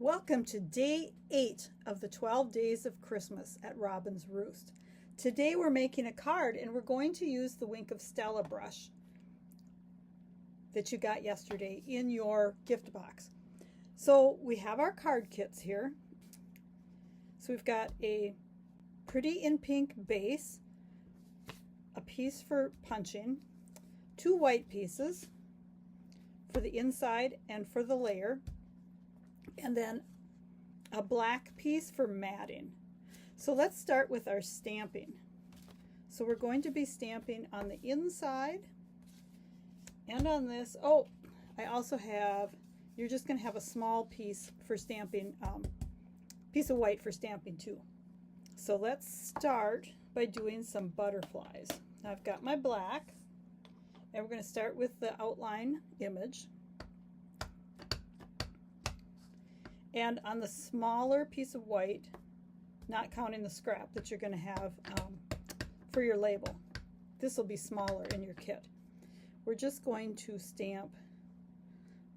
Welcome to day 8 of the 12 days of Christmas at Robyn's Roost. Today we're making a card and we're going to use the Wink of Stella brush that you got yesterday in your gift box. So we have our card kits here. So we've got a pretty in pink base, a piece for punching, 2 white pieces for the inside and for the layer, and then a black piece for matting. So let's start with our stamping. So we're going to be stamping on the inside and on this. Oh, I also have, you're just going to have a small piece for stamping, piece of white for stamping too. So let's start by doing some butterflies. Now I've got my black, and we're going to start with the outline image. And on the smaller piece of white, not counting the scrap that you're going to have for your label, this will be smaller in your kit. We're just going to stamp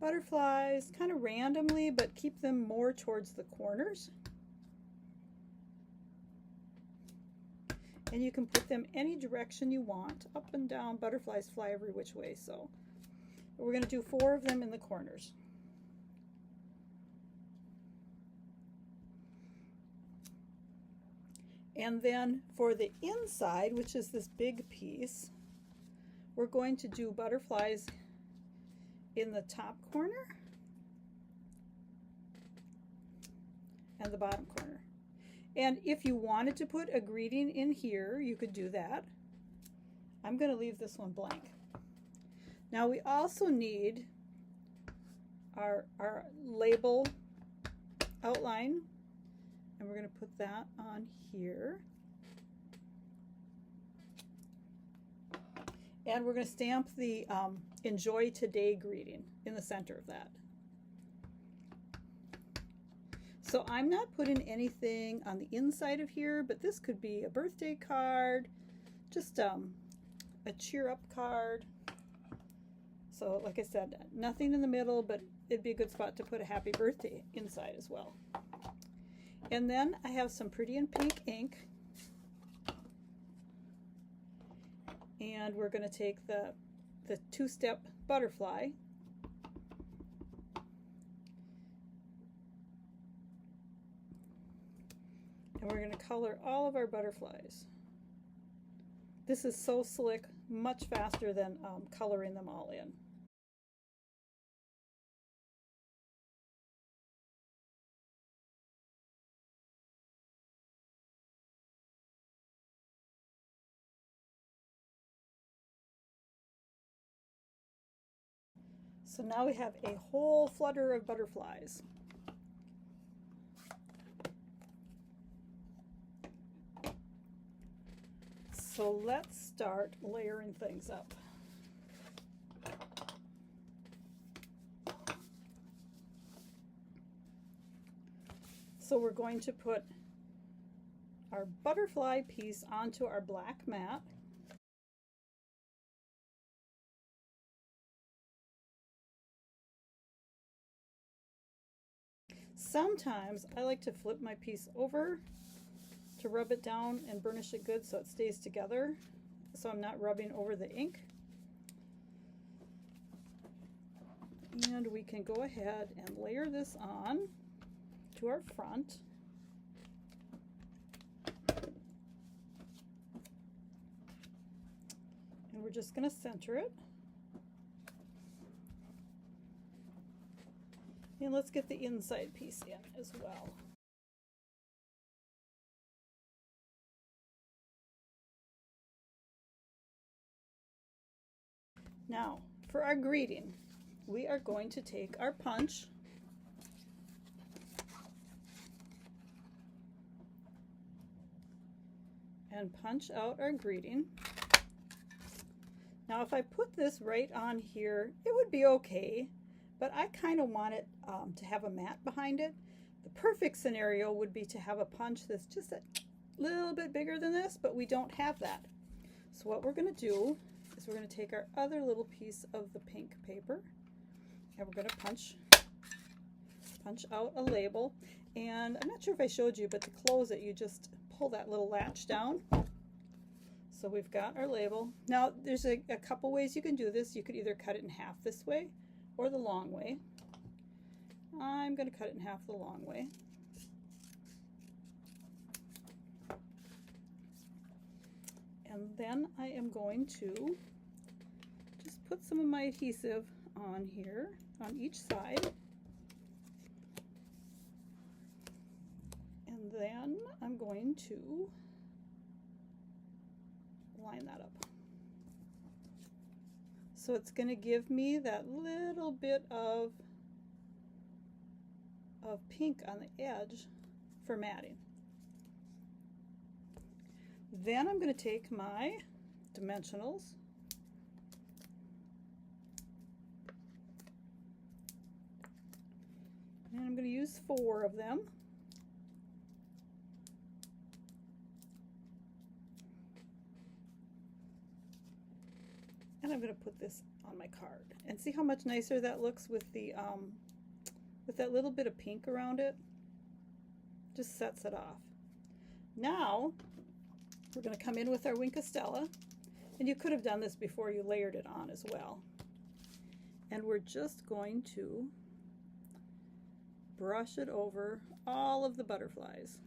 butterflies kind of randomly, but keep them more towards the corners. And you can put them any direction you want, up and down. Butterflies fly every which way, so we're going to do 4 of them in the corners. And then for the inside, which is this big piece, we're going to do butterflies in the top corner and the bottom corner. And if you wanted to put a greeting in here, you could do that. I'm going to leave this one blank. Now we also need our label outline, and we're going to put that on here. And we're going to stamp the Enjoy Today greeting in the center of that. So I'm not putting anything on the inside of here, but this could be a birthday card, just a cheer up card. So like I said, nothing in the middle, but it'd be a good spot to put a happy birthday inside as well. And then I have some pretty in pink ink, and we're going to take the 2-step butterfly and we're going to color all of our butterflies. This is so slick, much faster than coloring them all in. So now we have a whole flutter of butterflies. So let's start layering things up. So we're going to put our butterfly piece onto our black mat. Sometimes I like to flip my piece over to rub it down and burnish it good so it stays together, so I'm not rubbing over the ink. And we can go ahead and layer this on to our front. And we're just going to center it. And let's get the inside piece in as well. Now, for our greeting, we are going to take our punch and punch out our greeting. Now, if I put this right on here, it would be okay, but I kind of want it to have a mat behind it. The perfect scenario would be to have a punch that's just a little bit bigger than this, but we don't have that. So what we're going to do is we're going to take our other little piece of the pink paper, and we're going to punch punch out a label. And I'm not sure if I showed you, but to close it, you just pull that little latch down. So we've got our label. Now there's a couple ways you can do this. You could either cut it in half this way or the long way. I'm going to cut it in half the long way. And then I am going to just put some of my adhesive on here, on each side. And then I'm going to line that up. So it's going to give me that little bit of pink on the edge for matting. Then I'm going to take my dimensionals and I'm going to use 4 of them. And I'm going to put this on my card. And see how much nicer that looks with the with that little bit of pink around it? Just sets it off. Now we're going to come in with our Wink of Stella, and you could have done this before you layered it on as well. And we're just going to brush it over all of the butterflies.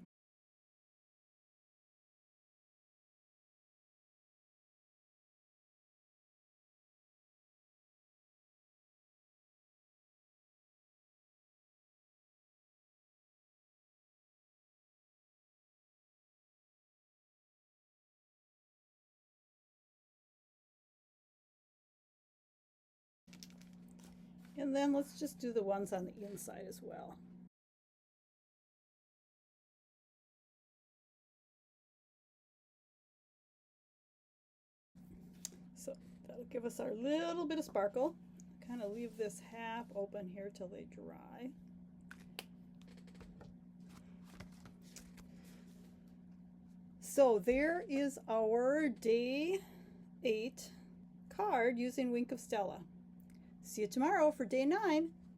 And then let's just do the ones on the inside as well. So that'll give us our little bit of sparkle. Kind of leave this half open here till they dry. So there is our day 8 card using Wink of Stella. See you tomorrow for day 9.